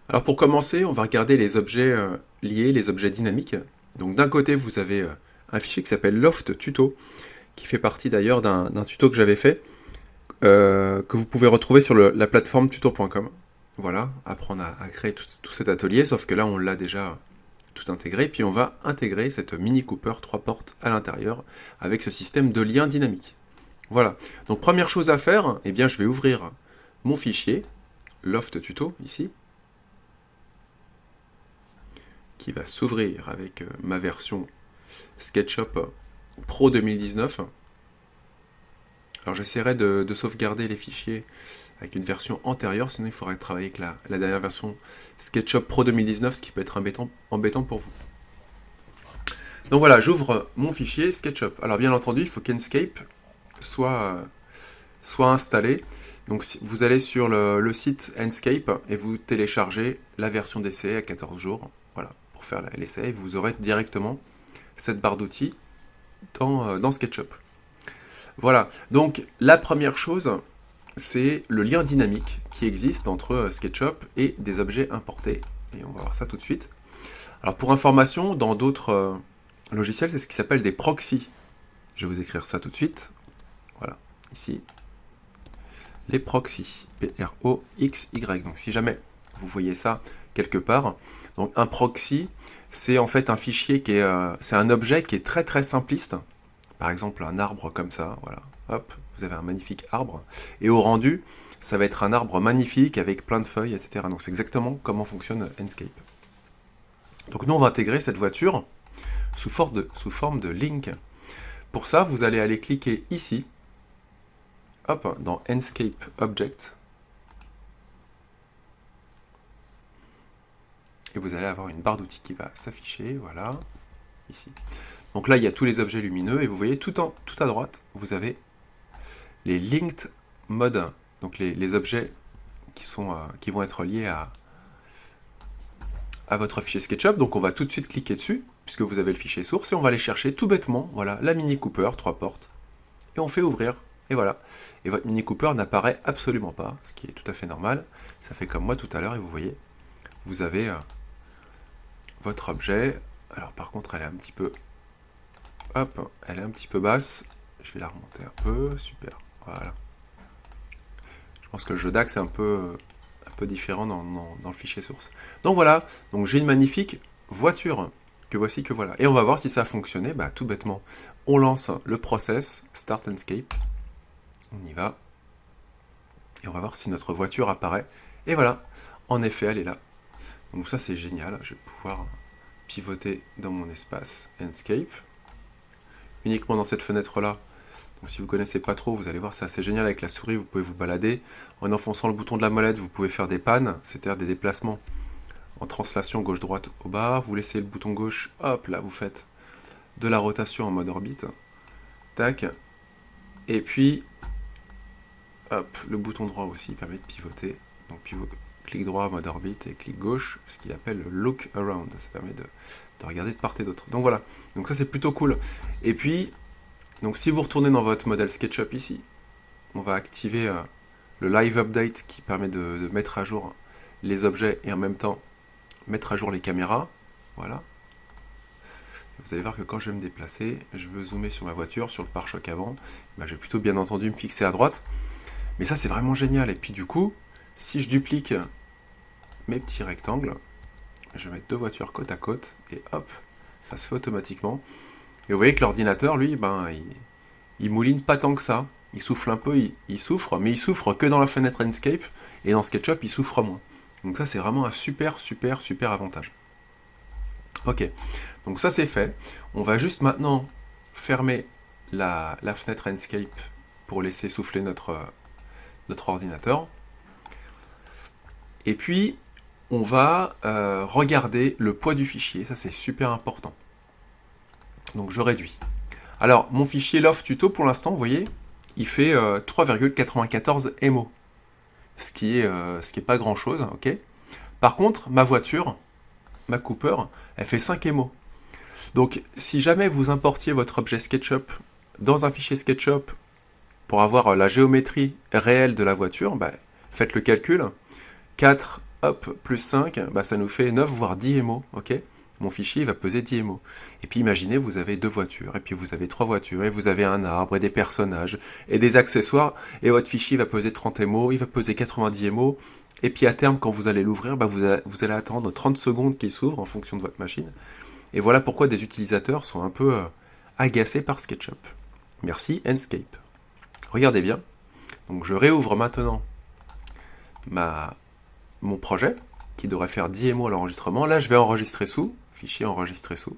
Alors pour commencer, on va regarder les objets liés, les objets dynamiques. Donc d'un côté, vous avez un fichier qui s'appelle Loft Tuto, qui fait partie d'ailleurs d'un tuto que j'avais fait, que vous pouvez retrouver sur la plateforme tuto.com. Voilà, apprendre à créer tout cet atelier, sauf que là on l'a déjà tout intégré, puis on va intégrer cette Mini Cooper 3 portes à l'intérieur avec ce système de lien dynamique. Voilà, donc première chose à faire, eh bien je vais ouvrir mon fichier, Loft Tuto, ici, qui va s'ouvrir avec ma version SketchUp Pro 2019. Alors j'essaierai de sauvegarder les fichiers avec une version antérieure, sinon il faudrait travailler avec la dernière version SketchUp Pro 2019, ce qui peut être embêtant pour vous. Donc voilà, j'ouvre mon fichier SketchUp. Alors bien entendu, il faut qu'Enscape soit installé. Donc vous allez sur le site Enscape et vous téléchargez la version d'essai à 14 jours. Voilà, pour faire l'essai, vous aurez directement cette barre d'outils dans SketchUp. Voilà, donc la première chose, c'est le lien dynamique qui existe entre SketchUp et des objets importés. Et on va voir ça tout de suite. Alors pour information, dans d'autres logiciels, c'est ce qui s'appelle des proxys. Je vais vous écrire ça tout de suite. Voilà, ici. Les proxys, P-R-O-X-Y. Donc si jamais vous voyez ça quelque part, donc un proxy, c'est en fait un fichier qui est, c'est un objet qui est très simpliste. Par exemple un arbre comme ça, voilà, hop, vous avez un magnifique arbre, et au rendu, ça va être un arbre magnifique avec plein de feuilles, etc. Donc c'est exactement comment fonctionne Enscape. Donc nous on va intégrer cette voiture sous forme de link. Pour ça, vous allez aller cliquer ici, hop, dans Enscape Object, et vous allez avoir une barre d'outils qui va s'afficher, voilà, ici. Donc là, il y a tous les objets lumineux, et vous voyez tout à droite, vous avez les linked modes, donc les objets qui vont être liés à votre fichier SketchUp. Donc on va tout de suite cliquer dessus, puisque vous avez le fichier source, et on va aller chercher tout bêtement, voilà, la Mini Cooper 3 portes, et on fait ouvrir. Et voilà. Et votre Mini Cooper n'apparaît absolument pas, ce qui est tout à fait normal. Ça fait comme moi tout à l'heure, et vous voyez, vous avez votre objet. Alors par contre, elle est un petit peu... Hop, elle est un petit peu basse. Je vais la remonter un peu. Super. Voilà. Je pense que le jeu d'axe est un peu différent dans le fichier source. Donc voilà. Donc j'ai une magnifique voiture que voici, que voilà. Et on va voir si ça a fonctionné. Bah, tout bêtement, on lance le process Start Enscape. On y va. Et on va voir si notre voiture apparaît. Et voilà. En effet, elle est là. Donc ça, c'est génial. Je vais pouvoir pivoter dans mon espace Enscape. Uniquement dans cette fenêtre-là. Donc si vous ne connaissez pas trop, vous allez voir, c'est assez génial. Avec la souris, vous pouvez vous balader. En enfonçant le bouton de la molette, vous pouvez faire des pannes, c'est-à-dire des déplacements en translation gauche-droite au bas. Vous laissez le bouton gauche, hop, là, vous faites de la rotation en mode orbite. Tac. Et puis, hop, le bouton droit aussi permet de pivoter. Donc clic droit en mode orbite et clic gauche, ce qu'il appelle le look around. Ça permet de regarder de part et d'autre. Donc voilà, donc ça c'est plutôt cool. Et puis, donc si vous retournez dans votre modèle SketchUp ici, on va activer le Live Update qui permet de mettre à jour les objets et en même temps mettre à jour les caméras. Voilà. Vous allez voir que quand je vais me déplacer, je veux zoomer sur ma voiture, sur le pare-choc avant, ben, je vais plutôt bien entendu me fixer à droite. Mais ça c'est vraiment génial. Et puis du coup, si je duplique mes petits rectangles, je vais mettre deux voitures côte à côte, et hop, ça se fait automatiquement. Et vous voyez que l'ordinateur, lui, ben, il mouline pas tant que ça. Il souffle un peu, il souffre, mais il souffre que dans la fenêtre Enscape, et dans SketchUp, il souffre moins. Donc ça, c'est vraiment un super avantage. Ok, donc ça c'est fait. On va juste maintenant fermer la fenêtre Enscape pour laisser souffler notre ordinateur. Et puis, on va regarder le poids du fichier, ça c'est super important. Donc je réduis. Alors mon fichier Loft Tuto pour l'instant, vous voyez, il fait 3,94 MO, ce qui est pas grand chose, ok. Par contre, ma voiture, ma Cooper, elle fait 5 MO. Donc si jamais vous importiez votre objet SketchUp dans un fichier SketchUp pour avoir la géométrie réelle de la voiture, bah, faites le calcul. 4 hop, plus 5, bah, ça nous fait 9 voire 10 émaux, ok? Mon fichier il va peser 10 émaux. Et puis imaginez, vous avez 2 voitures, et puis vous avez 3 voitures, et vous avez un arbre, et des personnages, et des accessoires, et votre fichier va peser 30 émaux, il va peser 90 émaux, et puis à terme, quand vous allez l'ouvrir, bah, vous allez attendre 30 secondes qu'il s'ouvre en fonction de votre machine. Et voilà pourquoi des utilisateurs sont un peu agacés par SketchUp. Merci Enscape. Regardez bien. Donc je réouvre maintenant mon projet, qui devrait faire 10 émaux à l'enregistrement. Là, je vais enregistrer sous, fichier enregistré sous.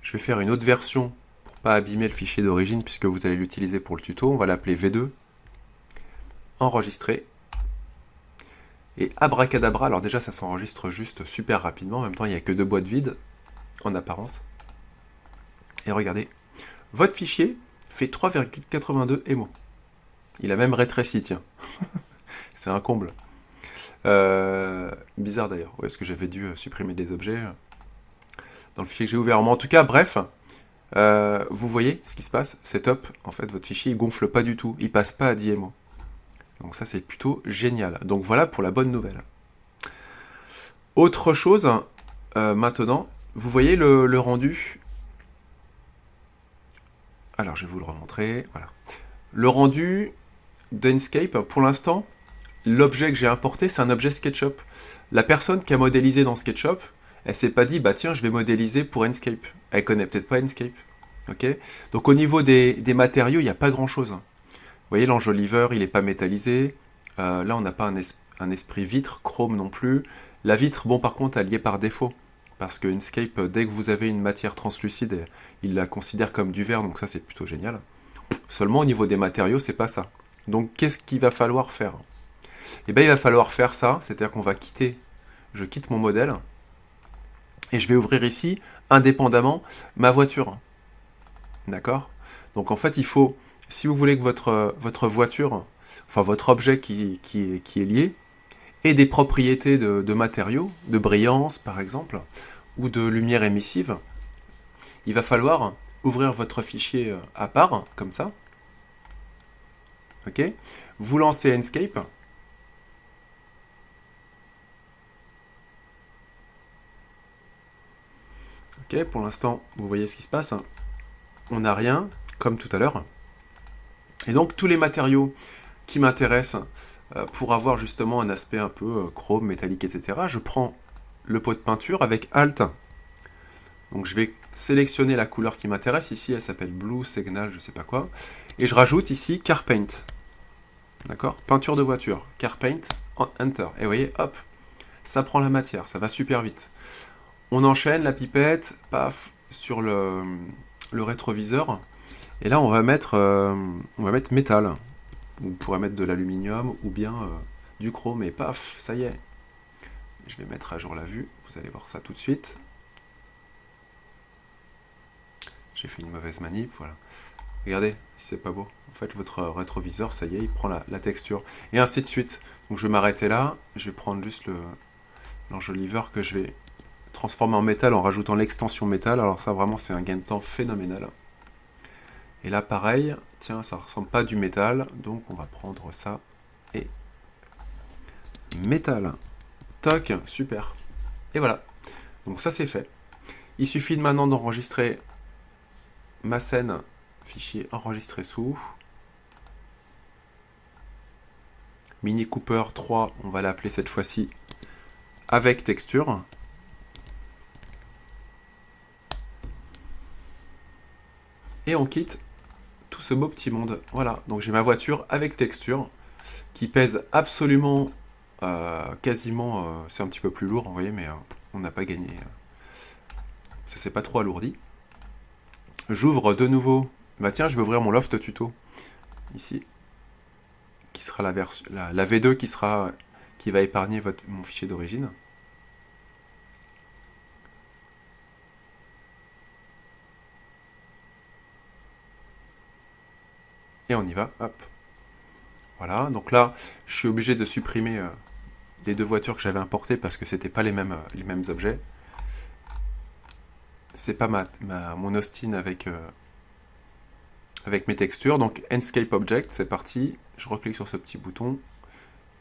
Je vais faire une autre version pour pas abîmer le fichier d'origine, puisque vous allez l'utiliser pour le tuto. On va l'appeler V2. Enregistrer. Et abracadabra, alors déjà ça s'enregistre juste super rapidement, en même temps il n'y a que 2 boîtes vides, en apparence. Et regardez, votre fichier fait 3,82 émaux. Il a même rétréci, tiens. C'est un comble. Bizarre d'ailleurs, ouais, est-ce que j'avais dû supprimer des objets dans le fichier que j'ai ouvert. Mais en tout cas, bref, vous voyez ce qui se passe, c'est top. En fait, votre fichier il gonfle pas du tout, il passe pas à 10 émaux. Donc ça, c'est plutôt génial. Donc voilà pour la bonne nouvelle. Autre chose, maintenant, vous voyez le rendu. Alors, je vais vous le remontrer. Voilà. Le rendu d'Enscape, pour l'instant, l'objet que j'ai importé, c'est un objet SketchUp. La personne qui a modélisé dans SketchUp, elle s'est pas dit, bah tiens, je vais modéliser pour Enscape. Elle connaît peut-être pas Enscape. Okay. Donc au niveau des matériaux, il n'y a pas grand-chose. Vous voyez, l'enjoliveur, il n'est pas métallisé. Là, on n'a pas un esprit vitre, chrome non plus. La vitre, bon, par contre, elle y est par défaut. Parce que Enscape, dès que vous avez une matière translucide, il la considère comme du verre, donc ça, c'est plutôt génial. Seulement, au niveau des matériaux, c'est pas ça. Donc, qu'est-ce qu'il va falloir faire? Eh bien, il va falloir faire ça, c'est-à-dire qu'on va quitter, je quitte mon modèle, et je vais ouvrir ici, indépendamment, ma voiture. D'accord? Donc, en fait, il faut, si vous voulez que votre voiture, enfin, votre objet qui est lié, ait des propriétés de matériaux, de brillance, par exemple, ou de lumière émissive, il va falloir ouvrir votre fichier à part, comme ça. Ok? Vous lancez Enscape. Ok, pour l'instant, vous voyez ce qui se passe. On n'a rien, comme tout à l'heure. Et donc, tous les matériaux qui m'intéressent pour avoir justement un aspect un peu chrome, métallique, etc., je prends le pot de peinture avec Alt. Donc, je vais sélectionner la couleur qui m'intéresse. Ici, elle s'appelle Blue Signal, je sais pas quoi. Et je rajoute ici Car Paint. D'accord? Peinture de voiture. Car Paint, Enter. Et vous voyez, hop, ça prend la matière, ça va super vite. On enchaîne la pipette, paf, sur le rétroviseur. Et là, on va mettre métal. On pourrait mettre de l'aluminium ou bien du chrome. Et paf, ça y est. Je vais mettre à jour la vue. Vous allez voir ça tout de suite. J'ai fait une mauvaise manip, voilà. Regardez, si c'est pas beau. En fait, votre rétroviseur, ça y est, il prend la texture. Et ainsi de suite. Donc je vais m'arrêter là. Je vais prendre juste l'enjoliveur que je vais transformer en métal en rajoutant l'extension métal. Alors ça, vraiment, c'est un gain de temps phénoménal. Et là, pareil, tiens, ça ressemble pas à du métal. Donc on va prendre ça et métal. Toc, super. Et voilà. Donc ça, c'est fait. Il suffit maintenant d'enregistrer ma scène, fichier enregistré sous. Mini Cooper 3, on va l'appeler cette fois-ci avec texture. Et on quitte tout ce beau petit monde. Voilà, donc j'ai ma voiture avec texture qui pèse absolument, quasiment, c'est un petit peu plus lourd, vous voyez, mais on n'a pas gagné. Ça s'est pas trop alourdi. J'ouvre de nouveau, bah tiens, je vais ouvrir mon loft tuto, ici, qui sera la V2 qui va épargner mon fichier d'origine. Et on y va, hop. Voilà, donc là, je suis obligé de supprimer les 2 voitures que j'avais importées parce que c'était pas les mêmes objets. C'est pas mon Austin avec mes textures. Donc Enscape Object, c'est parti. Je reclique sur ce petit bouton.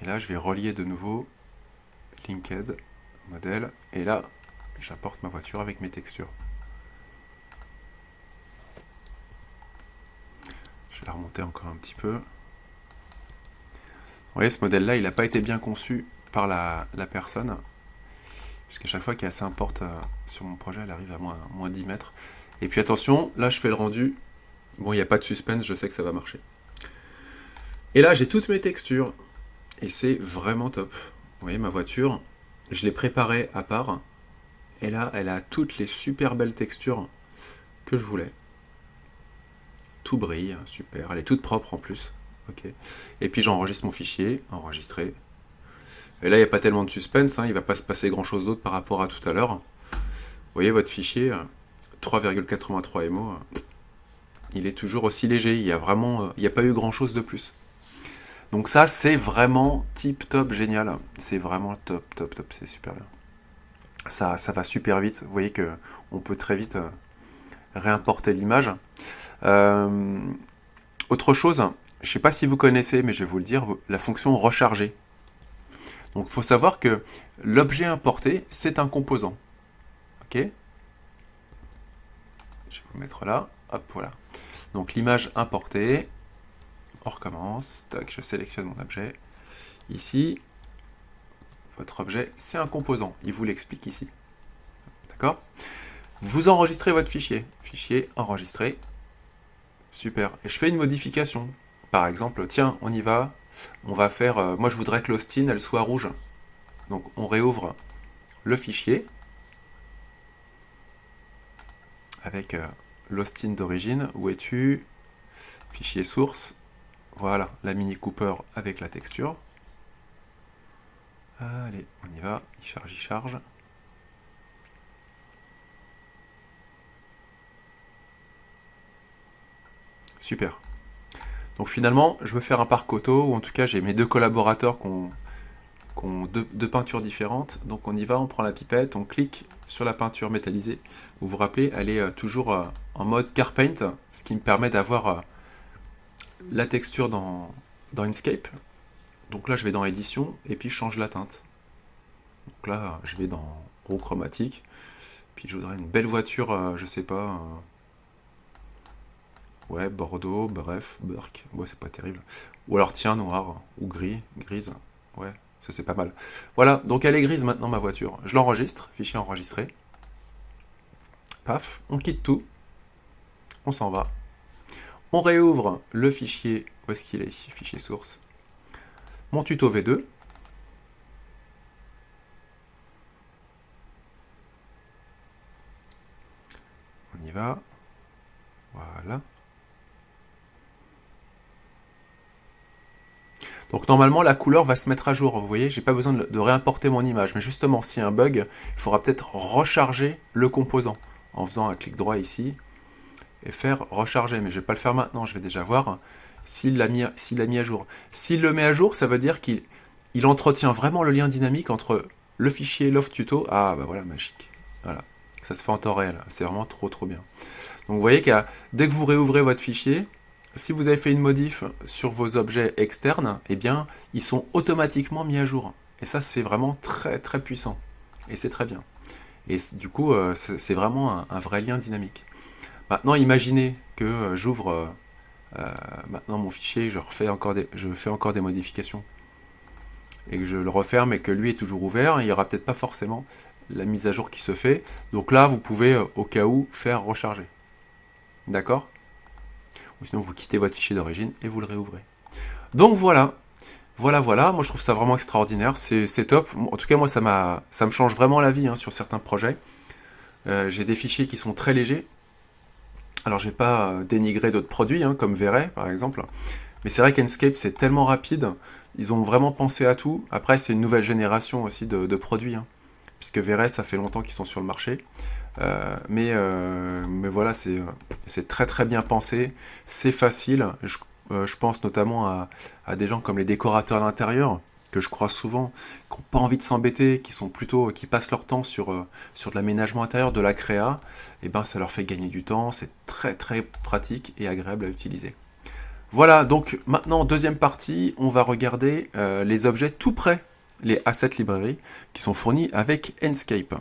Et là, je vais relier de nouveau linked, modèle, et là, j'importe ma voiture avec mes textures. Je vais la remonter encore un petit peu. Vous voyez, ce modèle-là, il n'a pas été bien conçu par la personne, puisqu'à chaque fois qu'elle s'importe sur mon projet, elle arrive à moins 10 mètres. Et puis attention, là je fais le rendu. Bon, il n'y a pas de suspense, je sais que ça va marcher. Et là, j'ai toutes mes textures. Et c'est vraiment top. Vous voyez, ma voiture, je l'ai préparée à part. Et là, elle a toutes les super belles textures que je voulais. Tout brille, super. Elle est toute propre en plus. Ok. Et puis j'enregistre mon fichier, enregistrer. Et là, il n'y a pas tellement de suspense, hein, il ne va pas se passer grand-chose d'autre par rapport à tout à l'heure. Vous voyez, votre fichier, 3,83 MO, il est toujours aussi léger. Il n'y a pas eu grand-chose de plus. Donc ça, c'est vraiment tip-top génial. C'est vraiment top, c'est super bien. Ça va super vite. Vous voyez qu'on peut très vite réimporter l'image. Autre chose, je ne sais pas si vous connaissez, mais je vais vous le dire, la fonction recharger. Donc il faut savoir que l'objet importé, c'est un composant. Ok ? Je vais vous mettre là. Hop, voilà. Donc l'image importée. On recommence. Tac, je sélectionne mon objet. Ici, votre objet, c'est un composant. Il vous l'explique ici. D'accord ? Vous enregistrez votre fichier. Fichier enregistré. Super. Et je fais une modification. Par exemple, tiens, on y va. On va faire... moi, je voudrais que l'Austin, elle soit rouge. Donc, on réouvre le fichier. Avec l'Austin d'origine. Où es-tu ? Fichier source. Voilà, la Mini Cooper avec la texture. Allez, on y va. Il charge. Super. Donc finalement, je veux faire un parc auto, ou en tout cas j'ai mes deux collaborateurs qui ont deux peintures différentes. Donc on y va, on prend la pipette, on clique sur la peinture métallisée. Vous vous rappelez, elle est toujours en mode Car Paint, ce qui me permet d'avoir la texture dans Inkscape. Donc là je vais dans édition, et puis je change la teinte. Donc là je vais dans roue chromatique, puis je voudrais une belle voiture, je sais pas... ouais, Bordeaux, bref, Burke, ouais, c'est pas terrible. Ou alors, tiens, noir, ou grise, ouais, ça c'est pas mal. Voilà, donc elle est grise maintenant, ma voiture. Je l'enregistre, fichier enregistré. Paf, on quitte tout. On s'en va. On réouvre le fichier, où est-ce qu'il est? Fichier source. Mon tuto V2. On y va. Voilà. Donc normalement la couleur va se mettre à jour, vous voyez, j'ai pas besoin de réimporter mon image, mais justement s'il y a un bug, il faudra peut-être recharger le composant en faisant un clic droit ici et faire recharger, mais je vais pas le faire maintenant, je vais déjà voir s'il l'a mis à jour. S'il le met à jour, ça veut dire qu'il entretient vraiment le lien dynamique entre le fichier Loft Tuto, ah bah voilà, magique, voilà, ça se fait en temps réel, c'est vraiment trop bien. Donc vous voyez que dès que vous réouvrez votre fichier, si vous avez fait une modif sur vos objets externes, eh bien, ils sont automatiquement mis à jour. Et ça, c'est vraiment très puissant. Et c'est très bien. Et du coup, c'est vraiment un vrai lien dynamique. Maintenant, imaginez que j'ouvre maintenant mon fichier, je fais encore des modifications. Et que je le referme et que lui est toujours ouvert, il n'y aura peut-être pas forcément la mise à jour qui se fait. Donc là, vous pouvez, au cas où, faire recharger. D'accord ? Ou sinon vous quittez votre fichier d'origine et vous le réouvrez. Donc voilà, moi je trouve ça vraiment extraordinaire, c'est top. En tout cas moi ça me change vraiment la vie sur certains projets. J'ai des fichiers qui sont très légers. Alors je vais pas dénigrer d'autres produits comme Véret par exemple, mais c'est vrai qu'Enscape c'est tellement rapide, ils ont vraiment pensé à tout. Après c'est une nouvelle génération aussi de produits, puisque Véret ça fait longtemps qu'ils sont sur le marché. Mais voilà, c'est très bien pensé, c'est facile. Je pense notamment à des gens comme les décorateurs d'intérieur, que je croise souvent, qui n'ont pas envie de s'embêter, qui passent leur temps sur de l'aménagement intérieur, de la créa. Et ben ça leur fait gagner du temps, c'est très pratique et agréable à utiliser. Voilà, donc maintenant, deuxième partie, on va regarder les objets tout prêts les Asset Library qui sont fournis avec Enscape.